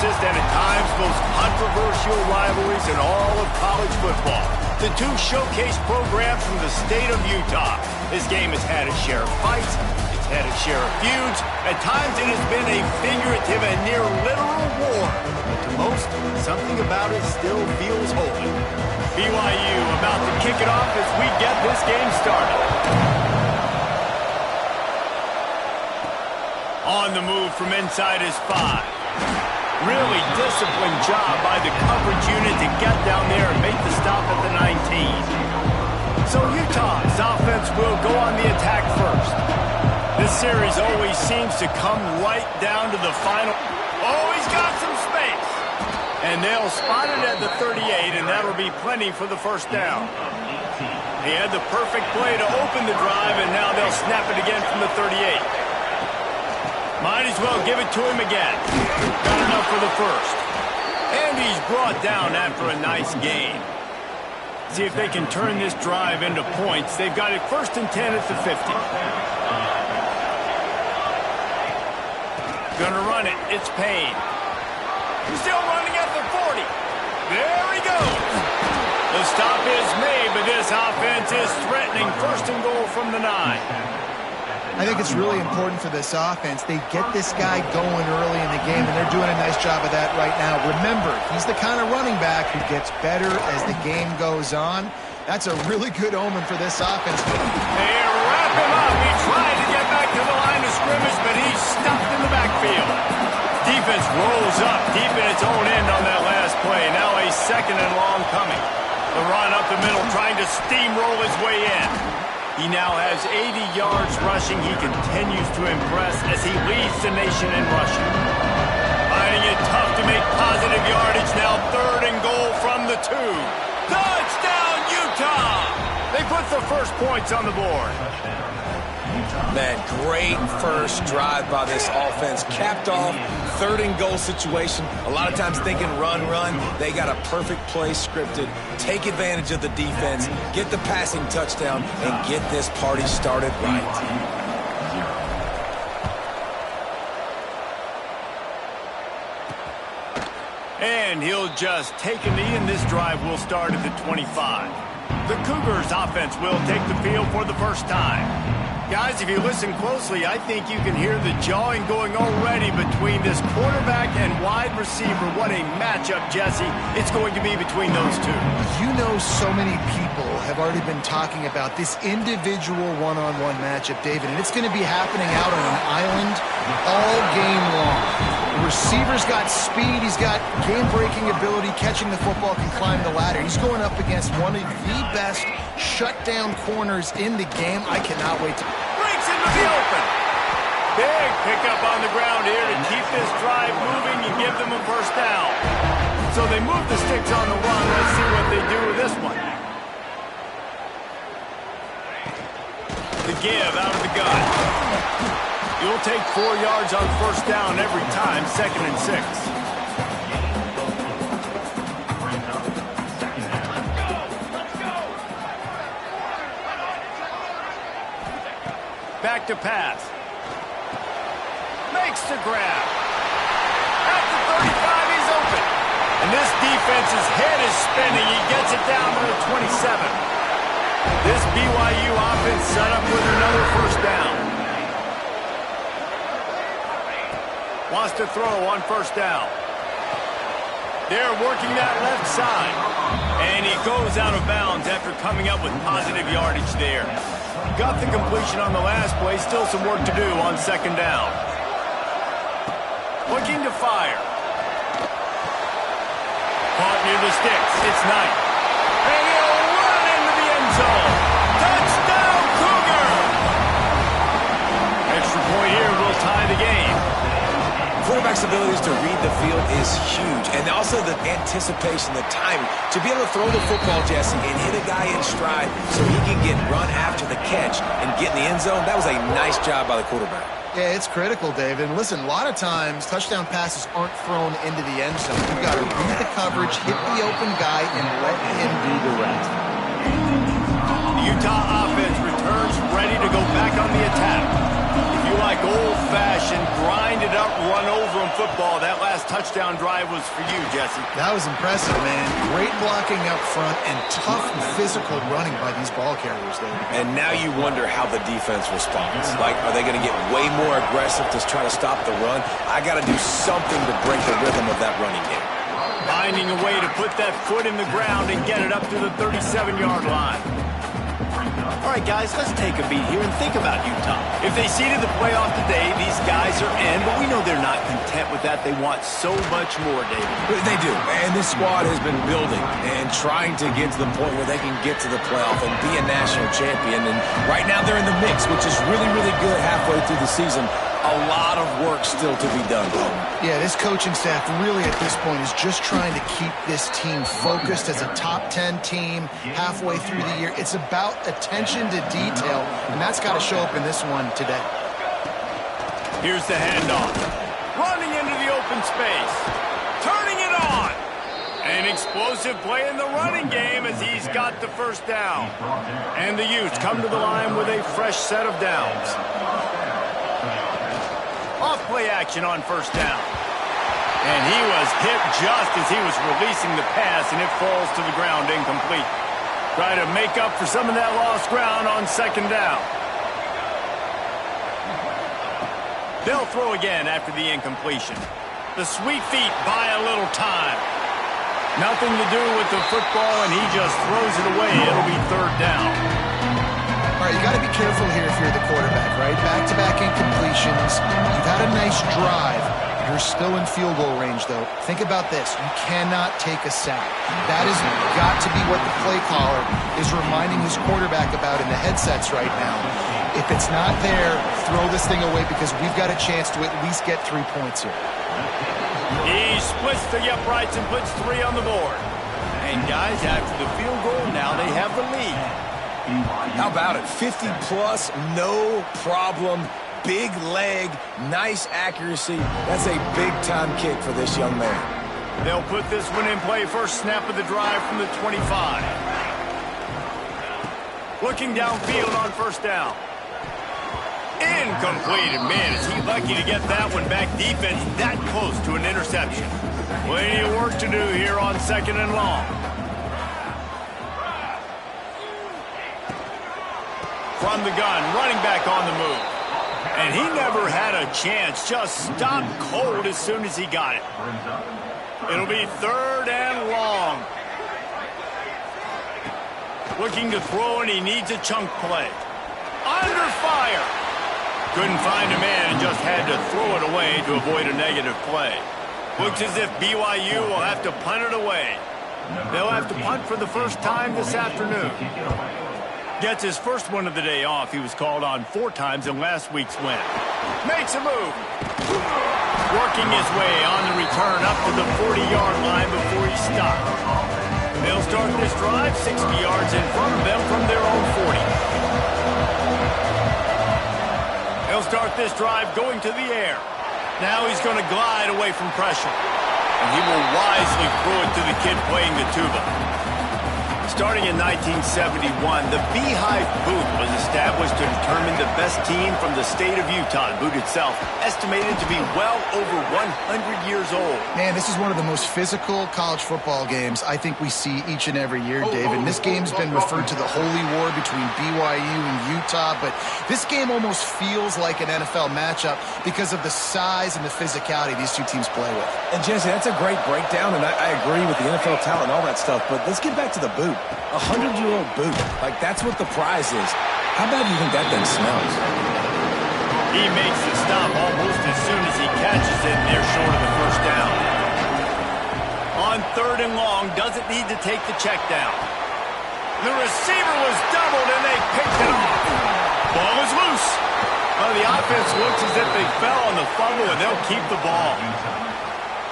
closest and at times most controversial rivalries in all of college football. The two showcase programs from the state of Utah. This game has had its share of fights. It's had its share of feuds. At times it has been a figurative and near literal war. But to most, something about it still feels holy. BYU about to kick it off as we get this game started. On the move from inside his 5. Really disciplined job by the coverage unit to get down there and make the stop at the 19. So Utah's offense will go on the attack first. This series always seems to come right down to the final. Oh, he's got some space. And they'll spot it at the 38, and that'll be plenty for the first down. He had the perfect play to open the drive, and now they'll snap it again from the 38. Might as well give it to him again. Got enough for the first. And he's brought down after a nice gain. See if they can turn this drive into points. They've got it 1st and 10 at the 50. Gonna run it. It's Payne. He's still running at the 40. There he goes. The stop is made, but this offense is threatening 1st and goal from the 9. I think it's really important for this offense. They get this guy going early in the game, and they're doing a nice job of that right now. Remember, he's the kind of running back who gets better as the game goes on. That's a really good omen for this offense. They wrap him up. He tried to get back to the line of scrimmage, but he's stuffed in the backfield. Defense rolls up deep in its own end on that last play. Now a 2nd and long coming. The run up the middle, trying to steamroll his way in. He now has 80 yards rushing. He continues to impress as he leads the nation in rushing. Finding it tough to make positive yardage. Now 3rd and goal from the 2. Touchdown, Utah! They put the first points on the board. Man, great first drive by this offense. Capped off, 3rd and goal situation. A lot of times thinking run. They got a perfect play scripted. Take advantage of the defense, get the passing touchdown, and get this party started right. And he'll just take a knee, and this drive will start at the 25. The Cougars offense will take the field for the first time. Guys, if you listen closely, I think you can hear the jawing going already between this quarterback and wide receiver. What a matchup, Jesse, it's going to be between those two. You know, so many people have already been talking about this individual one-on-one matchup, David, and it's going to be happening out on an island all game long. The receiver's got speed, he's got game-breaking ability, catching the football, can climb the ladder. He's going up against one of the best shutdown corners in the game. I cannot wait to... Breaks into the open. Big pickup on the ground here to keep this drive moving and give them a first down. So they move the sticks on the run. Let's see what they do with this one. The give out of the gun. You'll take 4 yards on first down every time, 2nd and 6. Back to pass. Makes the grab. At the 35, he's open. And this defense's head is spinning. He gets it down to the 27. This BYU offense set up with another first down. Wants to throw on first down. They're working that left side. And he goes out of bounds after coming up with positive yardage there. Got the completion on the last play. Still some work to do on 2nd down. Looking to fire. Caught near the sticks. It's Knight. And he'll run into the end zone. Touchdown, Cougar! Extra point here will tie the game. Quarterback's abilities to read the field is huge, and also the anticipation, the timing, to be able to throw the football, Jesse, and hit a guy in stride so he can get run after the catch and get in the end zone. That was a nice job by the quarterback. Yeah, it's critical, David. And listen, a lot of times touchdown passes aren't thrown into the end zone. You've got to read the coverage, hit the open guy, and let him do the rest. Utah offense returns ready to go back on the attack. If you like old-fashioned, grind-it-up, run-over-'em football, that last touchdown drive was for you, Jesse. That was impressive, man. Great blocking up front and tough physical running by these ball carriers, David. And now you wonder how the defense responds. Like, are they going to get way more aggressive to try to stop the run? I got to do something to break the rhythm of that running game. Finding a way to put that foot in the ground and get it up to the 37-yard line. All right, guys, let's take a beat here and think about Utah. If they seeded the playoff today, these guys are in, but we know they're not content with that. They want so much more, David. They do, and this squad has been building and trying to get to the point where they can get to the playoff and be a national champion. And right now they're in the mix, which is really, really good halfway through the season. A lot of work still to be done, though. Yeah, this coaching staff really at this point is just trying to keep this team focused as a top 10 team halfway through the year. It's about attention to detail, and that's got to show up in this one today. Here's the handoff. Running into the open space. Turning it on. An explosive play in the running game as he's got the first down. And the Utes come to the line with a fresh set of downs. Off-play action on first down. And he was hit just as he was releasing the pass, and it falls to the ground incomplete. Try to make up for some of that lost ground on second down. They'll throw again after the incompletion. The sweet feet buy a little time. Nothing to do with the football, and he just throws it away. It'll be third down. All right, you got to be careful here if you're the quarterback, right? Back-to-back incompletions. You've had a nice drive. You're still in field goal range, though. Think about this. You cannot take a sack. That has got to be what the play caller is reminding his quarterback about in the headsets right now. If it's not there, throw this thing away because we've got a chance to at least get 3 points here. He splits the uprights and puts 3 on the board. And, guys, after the field goal, now they have the lead. How about it? 50-plus, no problem. Big leg, nice accuracy. That's a big-time kick for this young man. They'll put this one in play first snap of the drive from the 25. Looking downfield on first down. Incomplete. And, man, is he lucky to get that one back. Defense that close to an interception. Plenty of work to do here on second and long. From the gun, running back on the move. And he never had a chance, just stopped cold as soon as he got it. It'll be third and long. Looking to throw, and he needs a chunk play. Under fire. Couldn't find a man and just had to throw it away to avoid a negative play. Looks as if BYU will have to punt it away. They'll have to punt for the first time this afternoon. Gets his first one of the day off. He was called on 4 times in last week's win. Makes a move. Working his way on the return up to the 40-yard line before he stopped. They'll start this drive 60 yards in front of them from their own 40. They'll start this drive going to the air. Now he's going to glide away from pressure. And he will wisely throw it to the kid playing the tuba. Starting in 1971, the Beehive Boot was established to determine the best team from the state of Utah. Boot itself estimated to be well over 100 years old. Man, this is one of the most physical college football games I think we see each and every year, David. And this game's been referred to the holy war between BYU and Utah, but this game almost feels like an NFL matchup because of the size and the physicality these two teams play with. And Jesse, that's a great breakdown, and I agree with the NFL talent and all that stuff, but let's get back to the boot. 100-year-old boot. Like, that's what the prize is. How bad do you think that thing smells? He makes the stop almost as soon as he catches it, and they're short of the first down. On third and long, doesn't need to take the check down. The receiver was doubled, and they picked it off. Ball is loose. Well, the offense looks as if they fell on the fumble, and they'll keep the ball.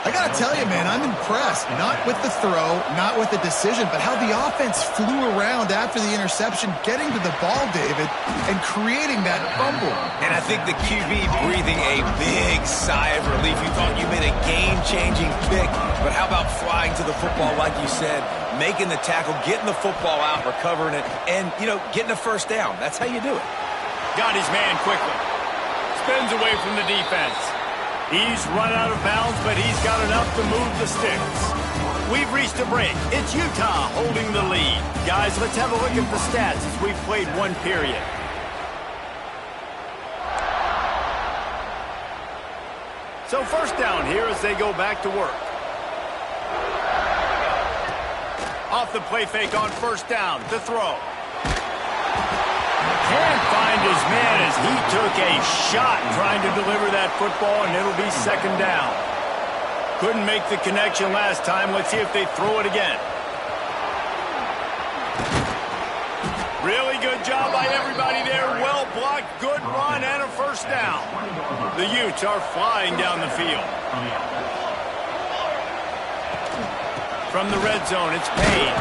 I got to tell you, man, I'm impressed. Not with the throw, not with the decision, but how the offense flew around after the interception, getting to the ball, David, and creating that fumble. And I think the QB breathing a big sigh of relief. You thought you made a game-changing pick, but how about flying to the football, like you said, making the tackle, getting the football out, recovering it, and, getting a first down. That's how you do it. Got his man quickly. Spins away from the defense. He's run out of bounds, but he's got enough to move the sticks. We've reached a break. It's Utah holding the lead. Guys, let's have a look at the stats as we've played one period. So first down here as they go back to work. Off the play fake on first down. The throw. Can't find his man as he took a shot trying to deliver that football, and it'll be second down. Couldn't make the connection last time. Let's see if they throw it again. Really good job by everybody there. Well blocked, good run, and a first down. The Utes are flying down the field. From the red zone, it's Payne.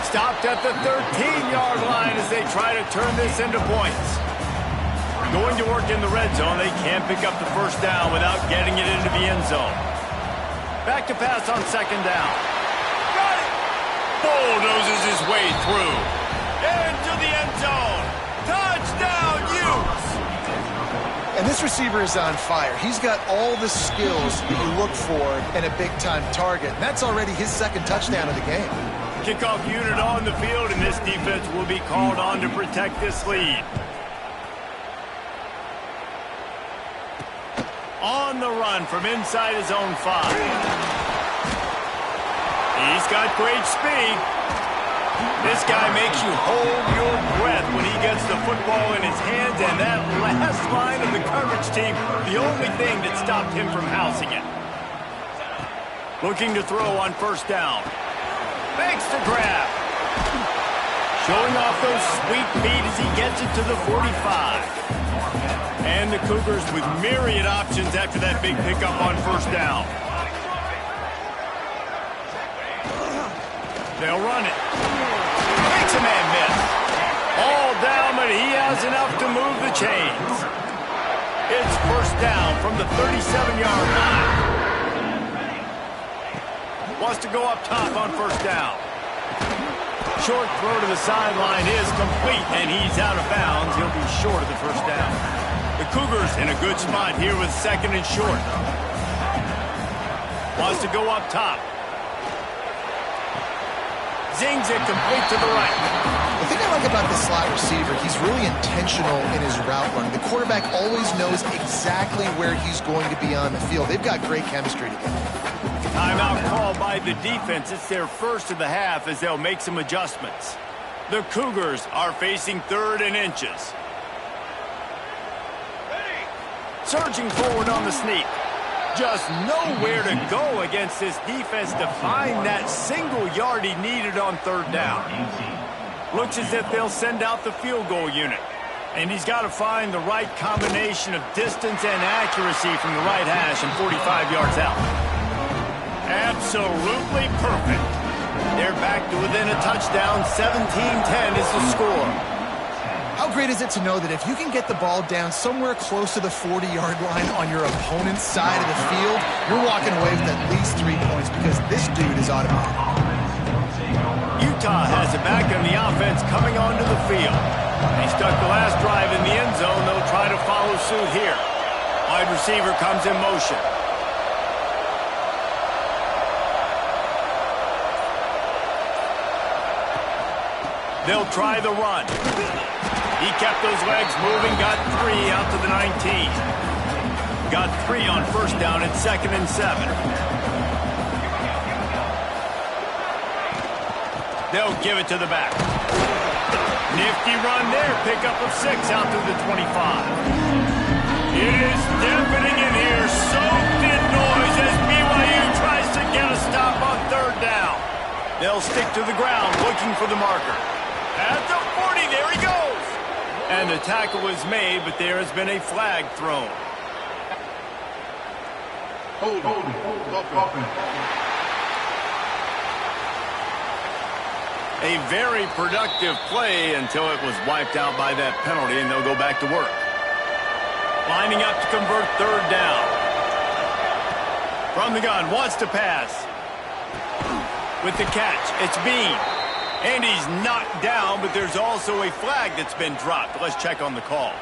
Stopped at the 13-yard line as they try to turn this into points. Going to work in the red zone, they can't pick up the first down without getting it into the end zone. Back to pass on second down. Got it! Bulldozes his way through. Into the end zone. Touchdown, Utes! And this receiver is on fire. He's got all the skills that you look for in a big-time target. And that's already his second touchdown of the game. Kickoff unit on the field, and this defense will be called on to protect this lead. On the run from inside his own 5. He's got great speed. This guy makes you hold your breath when he gets the football in his hands, and that last line of the coverage team, the only thing that stopped him from housing it. Looking to throw on first down. Makes the grab. Showing off those sweet feet as he gets it to the 45. And the Cougars with myriad options after that big pickup on first down. They'll run it. Makes a man miss. All down, but he has enough to move the chains. It's first down from the 37-yard line. Wants to go up top on first down. Short throw to the sideline is complete, and he's out of bounds. He'll be short of the first down. The Cougars in a good spot here with second and short. Wants to go up top. Zings it complete to the right. The thing I like about the slot receiver, he's really intentional in his route run. The quarterback always knows exactly where he's going to be on the field. They've got great chemistry together. Timeout called by the defense. It's their first of the half as they'll make some adjustments. The Cougars are facing third and inches. Surging forward on the sneak. Just nowhere to go against this defense to find that single yard he needed on third down. Looks as if they'll send out the field goal unit. And he's got to find the right combination of distance and accuracy from the right hash and 45 yards out. Absolutely perfect. They're back to within a touchdown. 17-10 is the score. How great is it to know that if you can get the ball down somewhere close to the 40-yard line on your opponent's side of the field, you're walking away with at least 3 points because this dude is automatic. Utah has it back on the offense coming onto the field. They stuck the last drive in the end zone. They'll try to follow suit here. Wide receiver comes in motion. They'll try the run. He kept those legs moving, got 3 out to the 19. Got 3 on first down at 2nd and 7. They'll give it to the back. Nifty run there, pickup of 6 out to the 25. It is deafening in here, soaked in noise as BYU tries to get a stop on third down. They'll stick to the ground looking for the marker. At the 40, there he goes. And the tackle was made, but there has been a flag thrown. A very productive play until it was wiped out by that penalty, and they'll go back to work. Lining up to convert third down. From the gun, wants to pass. With the catch, it's Bean. And he's knocked down, but there's also a flag that's been dropped. Let's check on the call.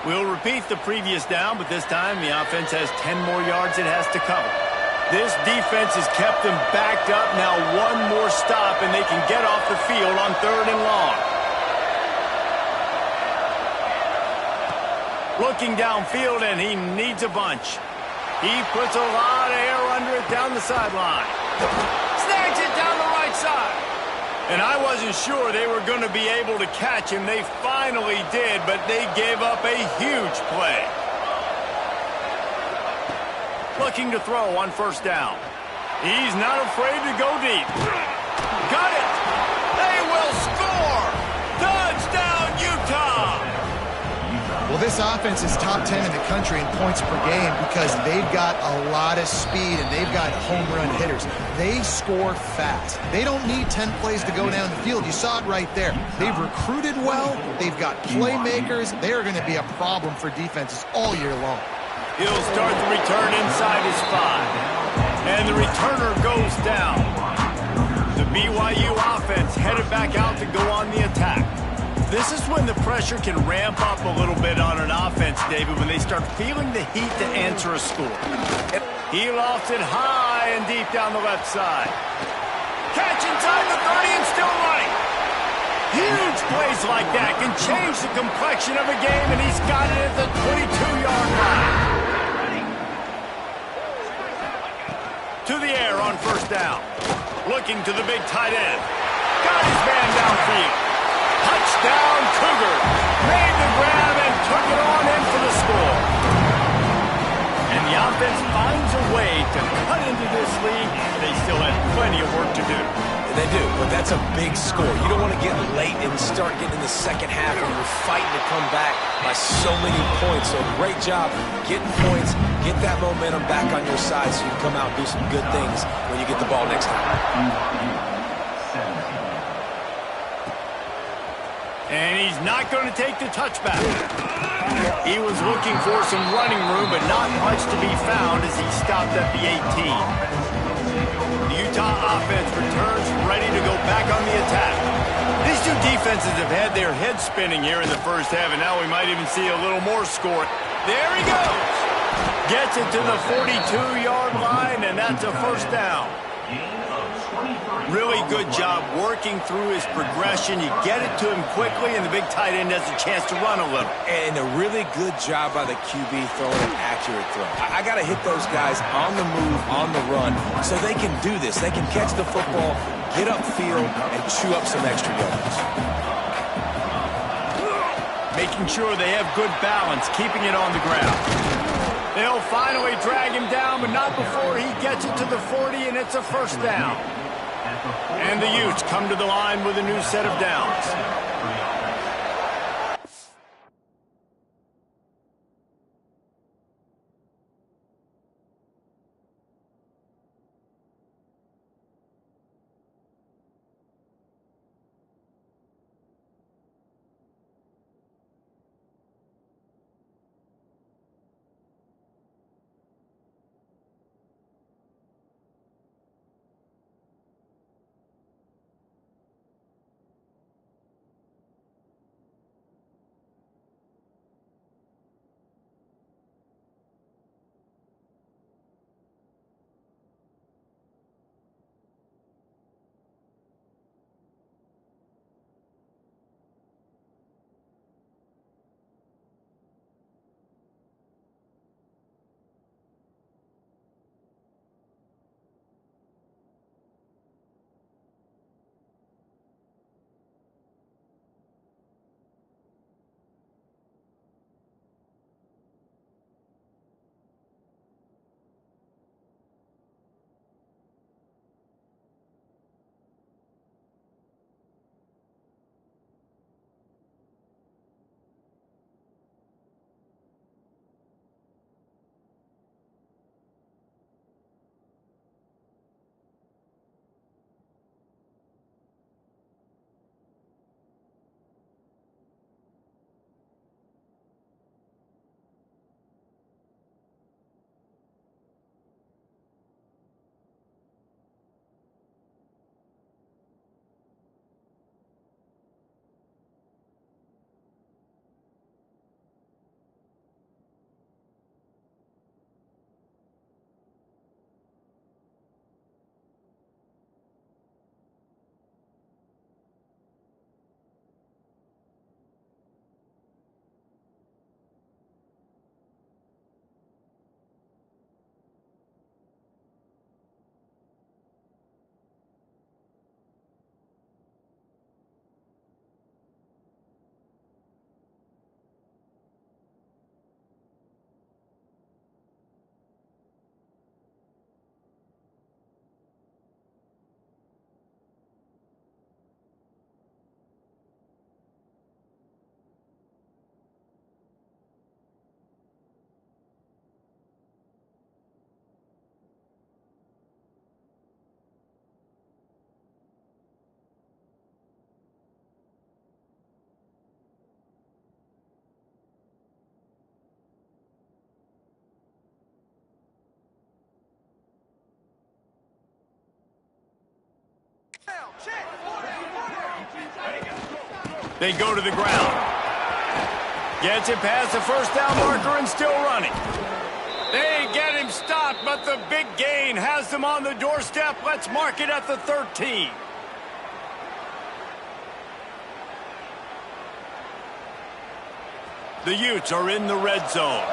We'll repeat the previous down, but this time the offense has 10 more yards it has to cover. This defense has kept them backed up. Now one more stop, and they can get off the field on third and long. Looking downfield, and he needs a bunch. He puts a lot of air under it down the sideline. Snags it down the right side. And I wasn't sure they were going to be able to catch him. They finally did, but they gave up a huge play. Looking to throw on first down. He's not afraid to go deep. Got it! They will score! Touchdown, Utah! Well, this offense is top 10 in the country in points per game because they've got a lot of speed and they've got home run hitters. They score fast. They don't need 10 plays to go down the field. You saw it right there. They've recruited well. They've got playmakers. They are going to be a problem for defenses all year long. He'll start the return inside his 5. And the returner goes down. The BYU offense headed back out to go on the attack. This is when the pressure can ramp up a little bit on an offense, David, when they start feeling the heat to answer a score. He lofts it high and deep down the left side. Catch inside the 30 and still running. Huge plays like that can change the complexion of a game, and he's got it at the 22-yard line. To the air on first down. Looking to the big tight end. Got his man downfield. Touchdown, Cougar. Made the grab and took it on in for the score. And the offense finds a way to cut into this lead. They still have plenty of work to do. They do, but that's a big score. You don't want to get late and start getting in the second half when you're fighting to come back by so many points. So great job getting points, get that momentum back on your side so you can come out and do some good things when you get the ball next time. And he's not going to take the touchback. He was looking for some running room, but not much to be found as he stopped at the 18. The Utah offense returns ready to go back on the attack. These two defenses have had their heads spinning here in the first half, and now we might even see a little more score. There he goes. Gets it to the 42-yard line, and that's a first down. Really good job working through his progression. You get it to him quickly, and the big tight end has a chance to run a little. And a really good job by the QB throwing an accurate throw. I got to hit those guys on the move, on the run, so they can do this. They can catch the football, get upfield, and chew up some extra yards. Making sure they have good balance, keeping it on the ground. They'll finally drag him down, but not before he gets it to the 40, and it's a first down. And the Utes come to the line with a new set of downs. They go to the ground. Gets it past the first down marker and still running. They get him stopped, but the big gain has them on the doorstep. Let's mark it at the 13. The Utes are in the red zone.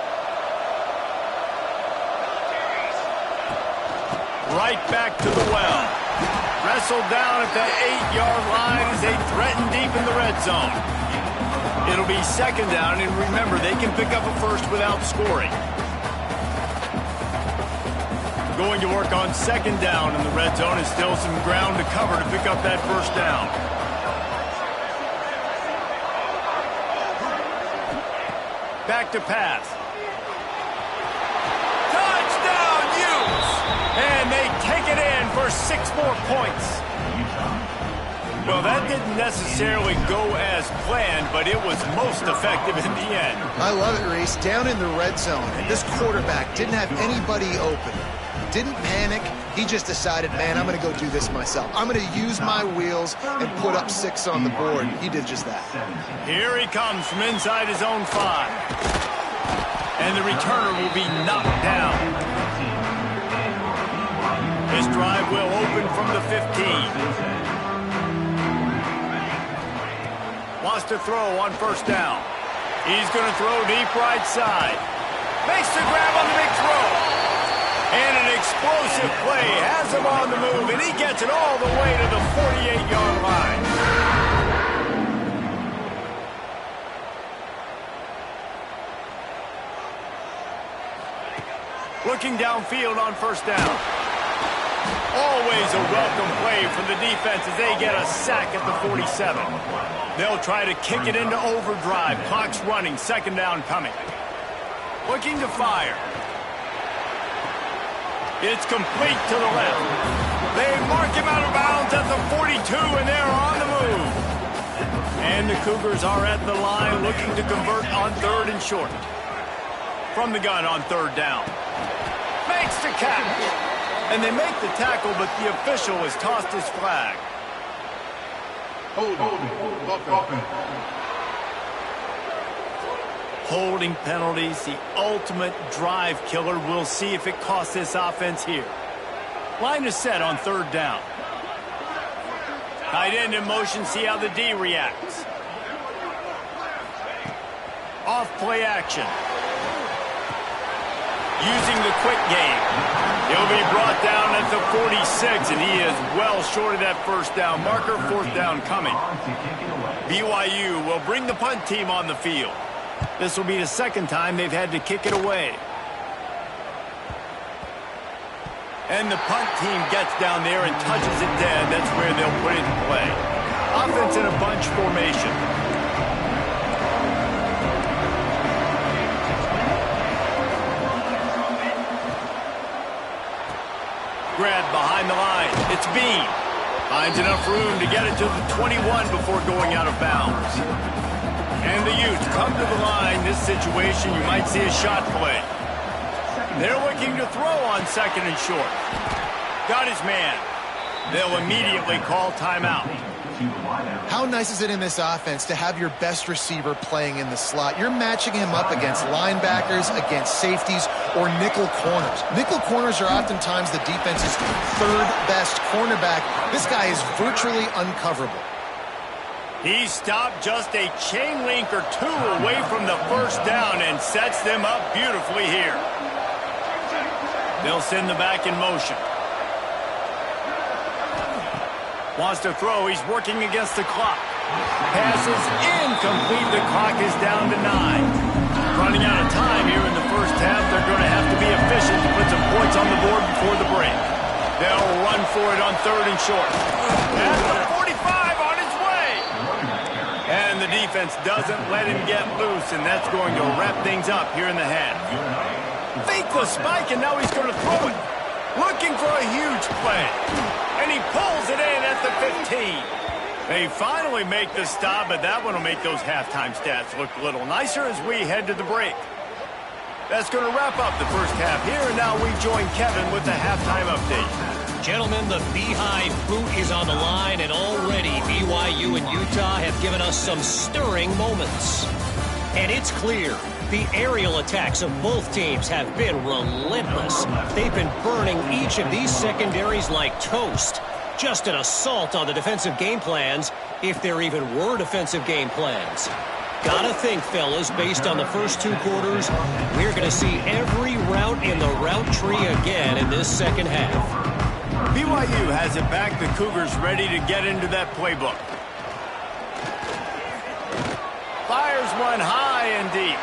Right back to the well. Wrestled down at the 8-yard line as they threaten deep in the red zone. It'll be second down, and remember, they can pick up a first without scoring. Going to work on second down in the red zone, and still some ground to cover to pick up that first down. Back to pass. Touchdown, Utes! And they take it in for 6 more points. Well, that didn't necessarily go as planned, but it was most effective in the end. I love it, Reese. Down in the red zone, and this quarterback didn't have anybody open. Didn't panic. He just decided, man, I'm going to go do this myself. I'm going to use my wheels and put up 6 on the board. He did just that. Here he comes from inside his own 5. And the returner will be knocked down. This drive will open from the 15. Wants to throw on first down. He's going to throw deep right side. Makes the grab on the big throw. And an explosive play has him on the move, and he gets it all the way to the 48-yard line. Looking downfield on first down. Always a welcome play from the defense as they get a sack at the 47. They'll try to kick it into overdrive. Clock's running, second down coming. Looking to fire. It's complete to the left. They mark him out of bounds at the 42, and they're on the move. And the Cougars are at the line looking to convert on third and short. From the gun on third down. Makes the catch. And they make the tackle, but the official has tossed his flag. Holding penalties, the ultimate drive killer. We'll see if it costs this offense here. Line is set on third down. Tight end in motion, see how the D reacts. Off play action. Using the quick game. He'll be brought down at the 46, and he is well short of that first down marker. Fourth down coming. BYU will bring the punt team on the field. This will be the second time they've had to kick it away. And the punt team gets down there and touches it dead. That's where they'll put it in play. Offense in a bunch formation. Grab behind the line. It's Bean. Finds enough room to get it to the 21 before going out of bounds. And the Utes come to the line. This situation, you might see a shot play. They're looking to throw on second and short. Got his man. They'll immediately call timeout. How nice is it in this offense to have your best receiver playing in the slot? You're matching him up against linebackers, against safeties, or nickel corners. Nickel corners are oftentimes the defense's third best cornerback. This guy is virtually uncoverable. He stopped just a chain link or two away from the first down and sets them up beautifully here. They'll send the back in motion. Wants to throw. He's working against the clock. Passes incomplete. The clock is down to 9. Running out of time here in the first half. They're going to have to be efficient to put some points on the board before the break. They'll run for it on third and short. At the 45 on his way. And the defense doesn't let him get loose, and that's going to wrap things up here in the half. Fake the spike, and now he's going to throw it. Looking for a huge play. And he pulls it in at the 15. They finally make the stop, but that one will make those halftime stats look a little nicer as we head to the break. That's going to wrap up the first half here, and now we join Kevin with the halftime update. Gentlemen, the Beehive boot is on the line, and already BYU and Utah have given us some stirring moments. And it's clear, the aerial attacks of both teams have been relentless. They've been burning each of these secondaries like toast. Just an assault on the defensive game plans, if there even were defensive game plans. Gotta think, fellas, based on the first 2 quarters, we're going to see every route in the route tree again in this second half. BYU has it back. The Cougars ready to get into that playbook. Fires one high and deep.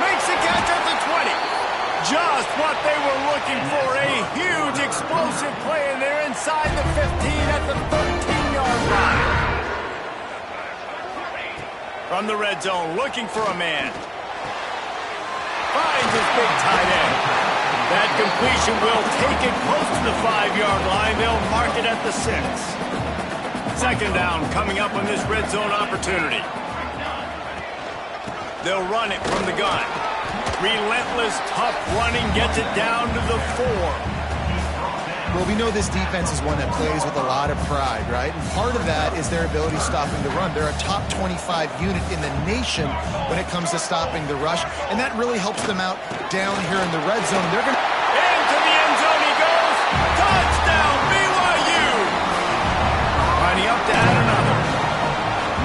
Makes the catch at the 20. Just what they were looking for. A huge explosive play, and they're inside the 15 at the 13-yard line. From the red zone, looking for a man. Finds his big tight end. That completion will take it close to the 5-yard line. They'll mark it at the 6. Second down coming up on this red zone opportunity. They'll run it from the gun. Relentless, tough running gets it down to the 4. Well, we know this defense is one that plays with a lot of pride, right? And part of that is their ability stopping the run. They're a top 25 unit in the nation when it comes to stopping the rush, and that really helps them out down here in the red zone. They're going to... Into the end zone he goes. Touchdown, BYU! Lining up to add another.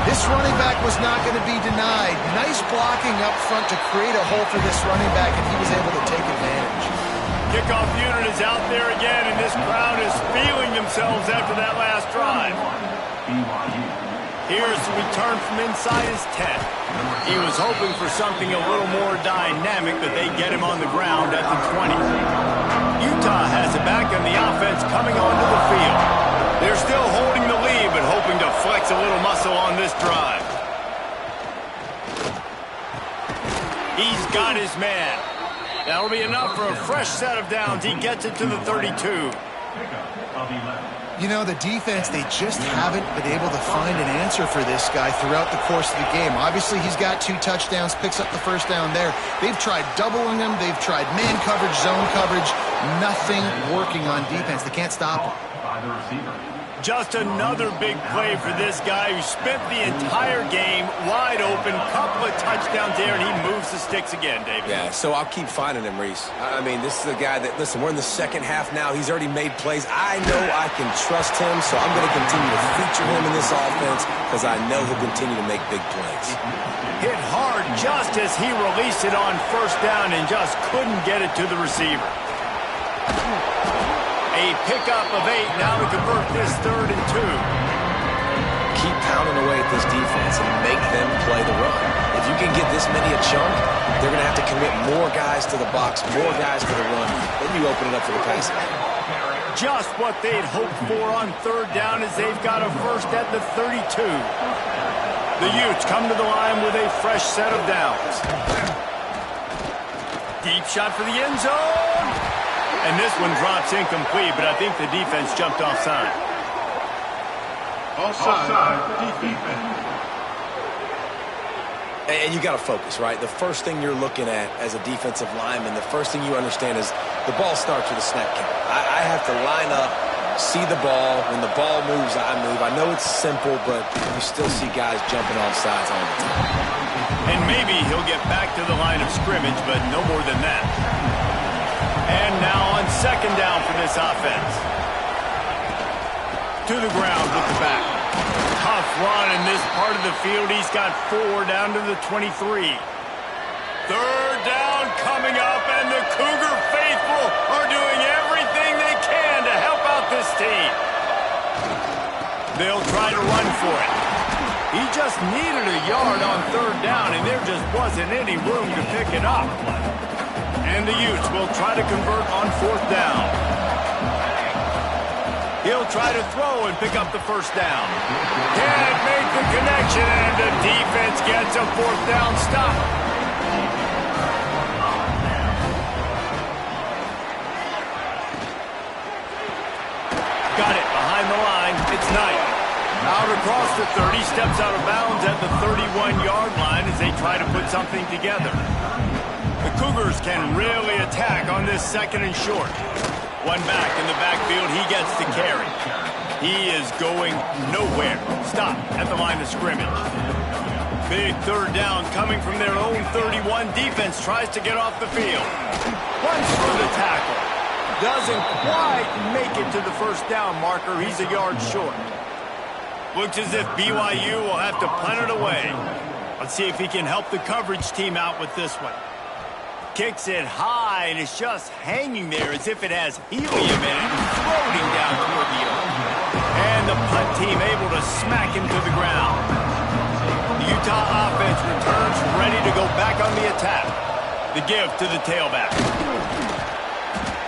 This running back was not going to be denied. Nice blocking up front to create a hole for this running back, and he was able to take advantage. Kickoff unit is out there again, and this crowd is feeling themselves after that last drive. Here's the return from inside his 10. He was hoping for something a little more dynamic, but they get him on the ground at the 20. Utah has it back, and the offense coming onto the field. They're still holding the lead, but hoping to flex a little muscle on this drive. He's got his man. That'll be enough for a fresh set of downs. He gets it to the 32. You know, the defense, they just haven't been able to find an answer for this guy throughout the course of the game. Obviously, he's got 2 touchdowns, picks up the first down there. They've tried doubling him. They've tried man coverage, zone coverage. Nothing working on defense. They can't stop him. Just another big play for this guy who spent the entire game wide open. Couple of touchdowns there, and he moves the sticks again, David. Yeah, so I'll keep finding him, Reese. I mean, this is a guy that, listen, we're in the second half now. He's already made plays. I know I can trust him, so I'm going to continue to feature him in this offense because I know he'll continue to make big plays. Hit hard just as he released it on first down and just couldn't get it to the receiver. A pickup of 8 now to convert this 3rd and 2. Keep pounding away at this defense and make them play the run. If you can get this many a chunk, they're going to have to commit more guys to the box, more guys to the run. Then you open it up for the passing. Just what they'd hoped for on 3rd down as they've got a first at the 32. The Utes come to the line with a fresh set of downs. Deep shot for the end zone. And this one drops incomplete, but I think the defense jumped offside. Offside defense. And you got to focus, right? The first thing you're looking at as a defensive lineman, the first thing you understand is the ball starts with a snap count. I have to line up, see the ball. When the ball moves, I move. I know it's simple, but you still see guys jumping off sides all the time. And maybe he'll get back to the line of scrimmage, but no more than that. And now on 2nd down for this offense. To the ground with the back. Tough run in this part of the field. He's got 4 down to the 23. 3rd down coming up, and the Cougar faithful are doing everything they can to help out this team. They'll try to run for it. He just needed a yard on 3rd down, and there just wasn't any room to pick it up. And the Utes will try to convert on 4th down. He'll try to throw and pick up the first down. Can't make the connection, and the defense gets a 4th down stop. Got it behind the line. It's Knight. Out across the 30, steps out of bounds at the 31-yard line as they try to put something together. The Cougars can really attack on this 2nd and short. One back in the backfield, he gets the carry. He is going nowhere. Stop at the line of scrimmage. Big third down coming from their own 31. Defense tries to get off the field. Runs through the tackle. Doesn't quite make it to the first down marker. He's a yard short. Looks as if BYU will have to punt it away. Let's see if he can help the coverage team out with this one. Kicks it high, and it's just hanging there as if it has helium in it, floating down toward the earth. And the punt team able to smack him to the ground. The Utah offense returns ready to go back on the attack. The give to the tailback.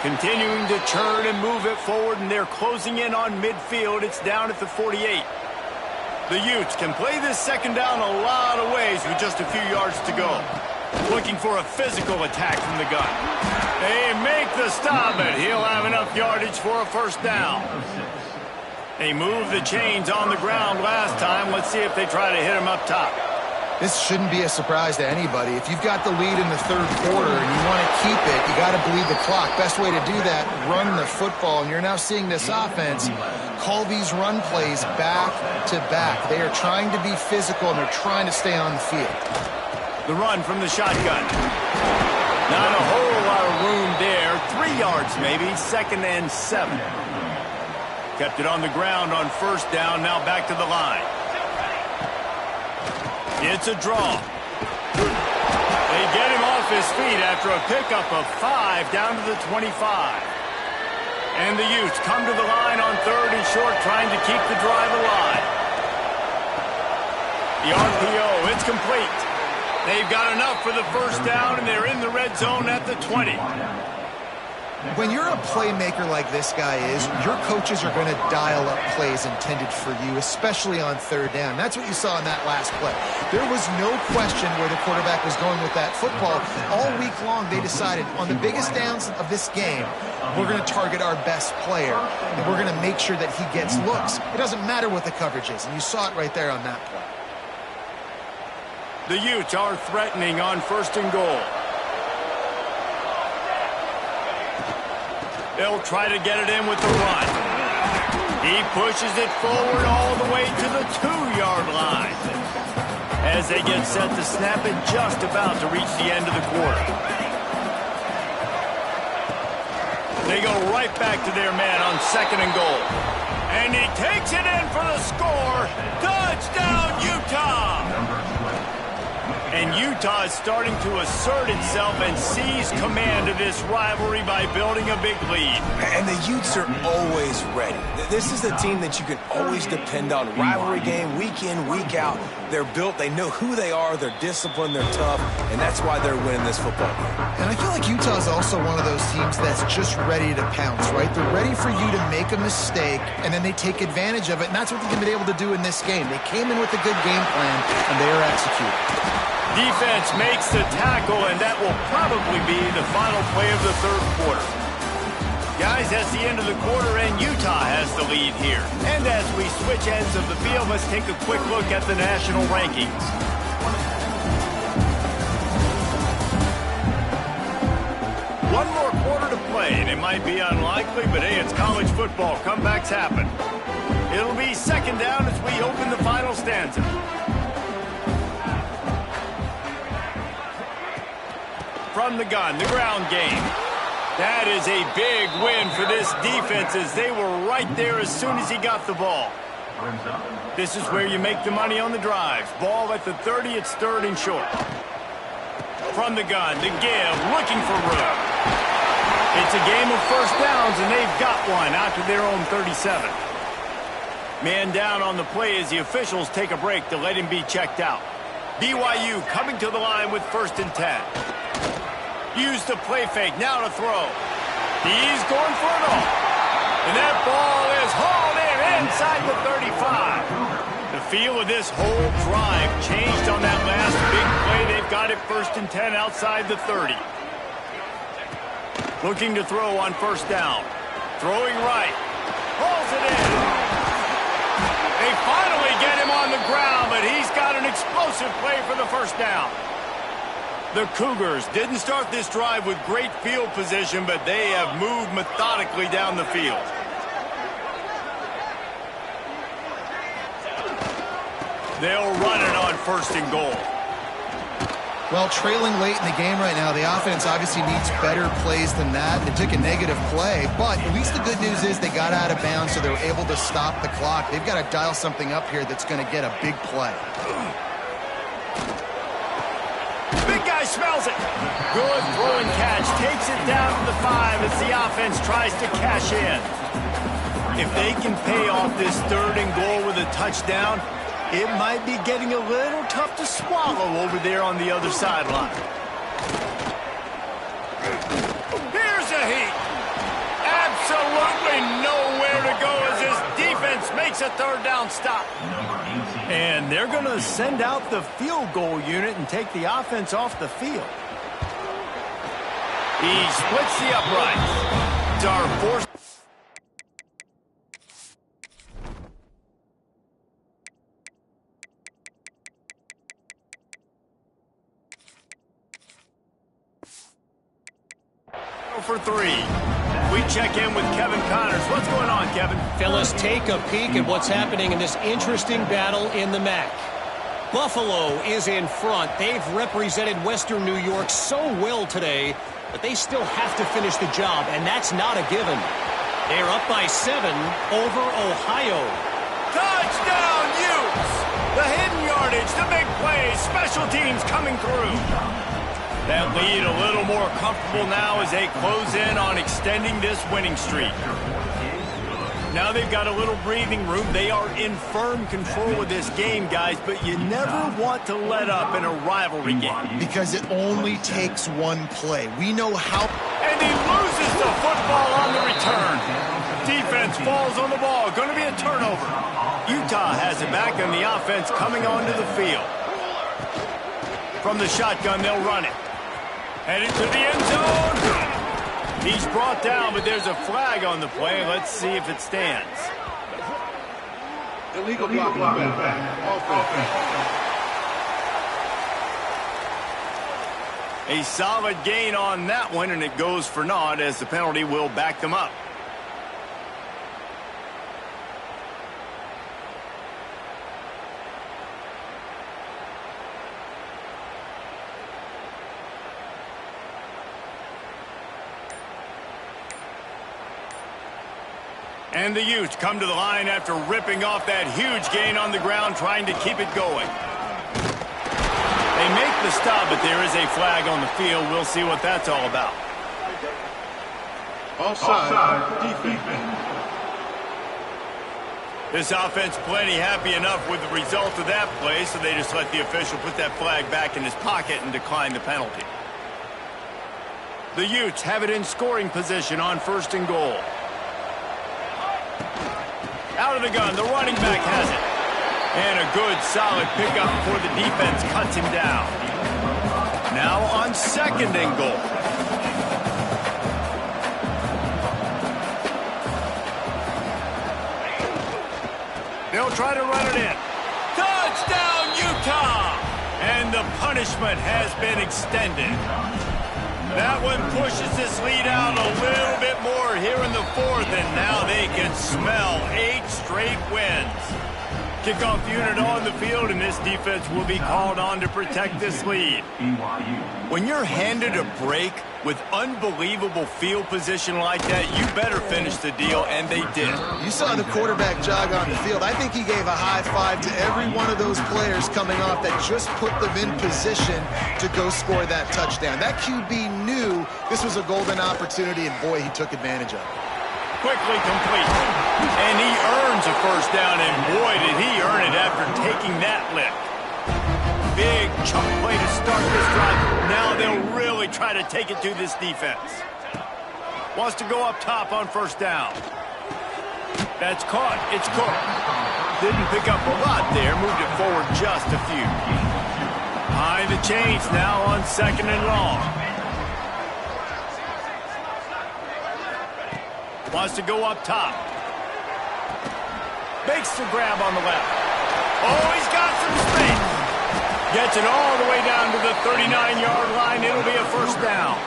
Continuing to churn and move it forward, and they're closing in on midfield. It's down at the 48. The Utes can play this second down a lot of ways with just a few yards to go. Looking for a physical attack from the gun. They make the stop, but he'll have enough yardage for a first down. They moved the chains on the ground last time. Let's see if they try to hit him up top. This shouldn't be a surprise to anybody. If you've got the lead in the third quarter and you want to keep it, you got to bleed the clock. Best way to do that, run the football. And you're now seeing this offense call these run plays back to back. They are trying to be physical, and they're trying to stay on the field. The run from the shotgun. Not a whole lot of room there. 3 yards maybe, 2nd and 7. Kept it on the ground on first down, now back to the line. It's a draw. They get him off his feet after a pickup of 5 down to the 25. And the Utes come to the line on 3rd and short, trying to keep the drive alive. The RPO, it's complete. They've got enough for the first down, and they're in the red zone at the 20. When you're a playmaker like this guy is, your coaches are going to dial up plays intended for you, especially on 3rd down. That's what you saw in that last play. There was no question where the quarterback was going with that football. All week long, they decided on the biggest downs of this game, we're going to target our best player, and we're going to make sure that he gets looks. It doesn't matter what the coverage is, and you saw it right there on that play. The Utes are threatening on 1st and goal. They'll try to get it in with the run. He pushes it forward all the way to the 2-yard line. As they get set to snap it, just about to reach the end of the quarter. They go right back to their man on 2nd and goal. And he takes it in for the score. Touchdown, Utah! And Utah is starting to assert itself and seize command of this rivalry by building a big lead. And the Utes are always ready. This is the team that you can always depend on. Rivalry game, week in, week out. They're built, they know who they are, they're disciplined, they're tough, and that's why they're winning this football game. And I feel like Utah is also one of those teams that's just ready to pounce, right? They're ready for you to make a mistake, and then they take advantage of it, and that's what they've been able to do in this game. They came in with a good game plan, and they are executing. Defense makes the tackle, and that will probably be the final play of the 3rd quarter. Guys, that's the end of the quarter, and Utah has the lead here. And as we switch ends of the field, let's take a quick look at the national rankings. One more quarter to play, and it might be unlikely, but hey, it's college football. Comebacks happen. It'll be 2nd down as we open the final stanza. From the gun, the ground game. That is a big win for this defense as they were right there as soon as he got the ball. This is where you make the money on the drives. Ball at the 30, it's 3rd and short. From the gun, the give, looking for room. It's a game of first downs, and they've got one out to their own 37. Man down on the play as the officials take a break to let him be checked out. BYU coming to the line with 1st and 10. Use the play fake, now to throw. He's going for it all. And that ball is hauled in inside the 35. The feel of this whole drive changed on that last big play. They've got it 1st and 10 outside the 30. Looking to throw on 1st down. Throwing right. Hauls it in. They finally get him on the ground, but he's got an explosive play for the 1st down. The Cougars didn't start this drive with great field position, but they have moved methodically down the field. They'll run it on 1st and goal. Well, trailing late in the game right now, the offense obviously needs better plays than that. They took a negative play, but at least the good news is they got out of bounds, so they were able to stop the clock. They've got to dial something up here that's going to get a big play. Big guy smells it. Good throwing catch. Takes it down to the 5 as the offense tries to cash in. If they can pay off this 3rd and goal with a touchdown, it might be getting a little tough to swallow over there on the other sideline. Here's a heat. Absolutely nowhere to go as this defense makes a 3rd down stop. And they're going to send out the field goal unit and take the offense off the field. He splits the uprights. It's our 4th. For 3. We check in with Kevin Connors. What's going on, Kevin? Fellas, take a peek at what's happening in this interesting battle in the MAC. Buffalo is in front. They've represented Western New York so well today, but they still have to finish the job, and that's not a given. They're up by 7 over Ohio. Touchdown, Utes! The hidden yardage, the big plays, special teams coming through. That lead a little more comfortable now as they close in on extending this winning streak. Now they've got a little breathing room. They are in firm control of this game, guys, but you never want to let up in a rivalry game. Because it only takes one play. We know how... And he loses the football on the return. Defense falls on the ball. Going to be a turnover. Utah has it back, and the offense coming onto the field. From the shotgun, they'll run it. Headed to the end zone. He's brought down, but there's a flag on the play. Let's see if it stands. Illegal blocking offense. A solid gain on that one, and it goes for naught as the penalty will back them up. And the Utes come to the line after ripping off that huge gain on the ground, trying to keep it going. They make the stop, but there is a flag on the field. We'll see what that's all about. Offside defense. This offense plenty happy enough with the result of that play, so they just let the official put that flag back in his pocket and decline the penalty. The Utes have it in scoring position on 1st and goal. Out of the gun, the running back has it. And a good, solid pickup before the defense cuts him down. Now on 2nd and goal. They'll try to run it in. Touchdown, Utah! And the punishment has been extended. That one pushes this lead out a little bit more here in the 4th, and now they can smell 8 straight wins. Kickoff unit on the field, and this defense will be called on to protect this lead. When you're handed a break with unbelievable field position like that, you better finish the deal, and they did. You saw the quarterback jog on the field. I think he gave a high five to every one of those players coming off that just put them in position to go score that touchdown. That QB knew this was a golden opportunity, and boy, he took advantage of it. Quickly complete. And he earns a 1st down, and boy, did he earn it after taking that lift. Big chunk play to start this drive. Now they'll really try to take it to this defense. Wants to go up top on 1st down. That's caught. It's Cook. Didn't pick up a lot there. Moved it forward just a few. Behind the chains now on 2nd and long. Wants to go up top. Makes the grab on the left. Oh, he's got some space. Gets it all the way down to the 39-yard line. It'll be a first down.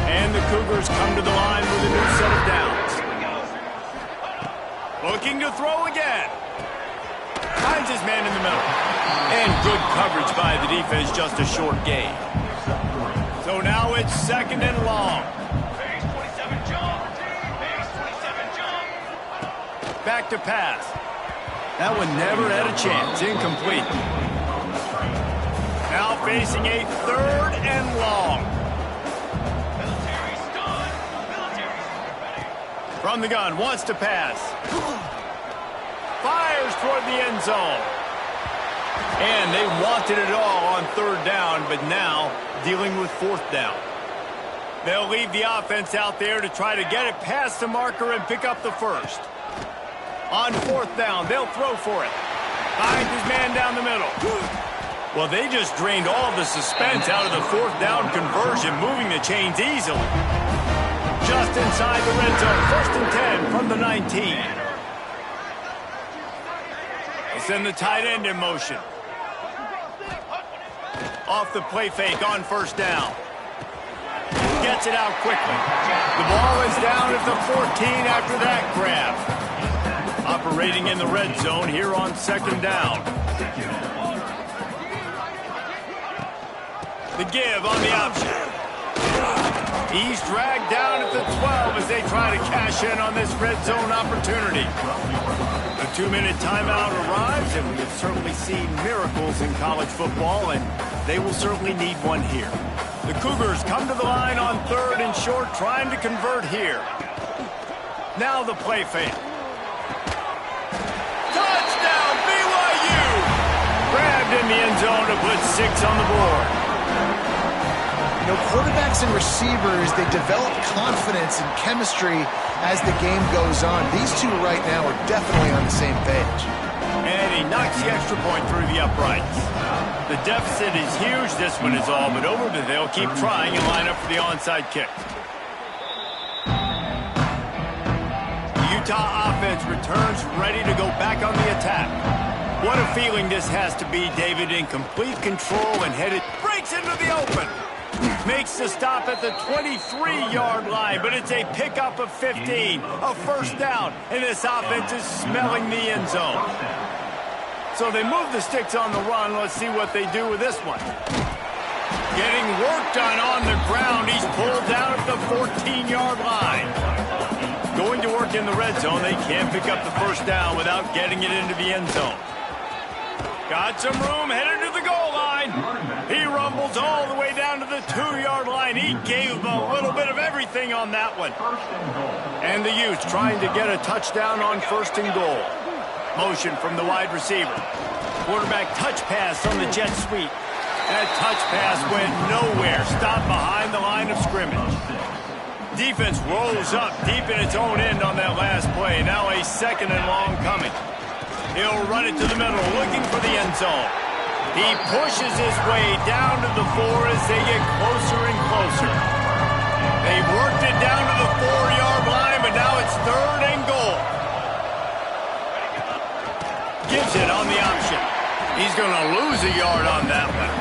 And the Cougars come to the line with a new set of downs. Looking to throw again. Finds his man in the middle. And good coverage by the defense, just a short gain. So now it's second and long. Back to pass. That one never had a chance. Incomplete. Now facing a third and long. From the gun, wants to pass. Fires toward the end zone. And they wanted it all on third down, but now dealing with fourth down. They'll leave the offense out there to try to get it past the marker and pick up the first. On fourth down, they'll throw for it. Finds his man down the middle. Well, they just drained all the suspense out of the fourth down conversion, moving the chains easily. Just inside the red zone, first and 10 from the 19. They send the tight end in motion. Off the play fake on first down. Gets it out quickly. The ball is down at the 14 after that grab. Operating in the red zone here on second down. The give on the option. He's dragged down at the 12 as they try to cash in on this red zone opportunity. The 2-minute timeout arrives, and we have certainly seen miracles in college football, and they will certainly need one here. The Cougars come to the line on third and short, trying to convert here. Now the play fake. Touchdown, BYU! Grabbed in the end zone to put 6 on the board. You know, quarterbacks and receivers, they develop confidence and chemistry as the game goes on. These two right now are definitely on the same page. And he knocks the extra point through the uprights. The deficit is huge. This one is all but over, but they'll keep trying and line up for the onside kick. The Utah offense returns ready to go back on the attack. What a feeling this has to be, David, in complete control and headed. Breaks into the open. Makes the stop at the 23-yard line, but it's a pickup of 15, a first down, and this offense is smelling the end zone. So they move the sticks on the run. Let's see what they do with this one. Getting work done on the ground. He's pulled down at the 14-yard line. Going to work in the red zone. They can't pick up the first down without getting it into the end zone. Got some room, headed to the goal line. He rumbles all the way down to the 2-yard line. He gave a little bit of everything on that one. And the Utes trying to get a touchdown on first and goal. Motion from the wide receiver. Quarterback touch pass on the jet sweep. That touch pass went nowhere. Stopped behind the line of scrimmage. Defense rolls up deep in its own end on that last play. Now a second and long coming. He'll run it to the middle, looking for the end zone. He pushes his way down to the 4 as they get closer and closer. They've worked it down to the 4-yard line, but now it's third and goal. Gives it on the option. He's going to lose a yard on that one.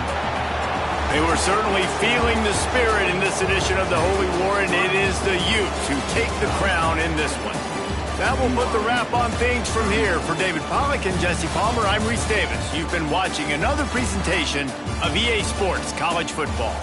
They were certainly feeling the spirit in this edition of the Holy War, and it is the Utes who take the crown in this one. That will put the wrap on things from here. For David Pollack and Jesse Palmer, I'm Reese Davis. You've been watching another presentation of EA Sports College Football.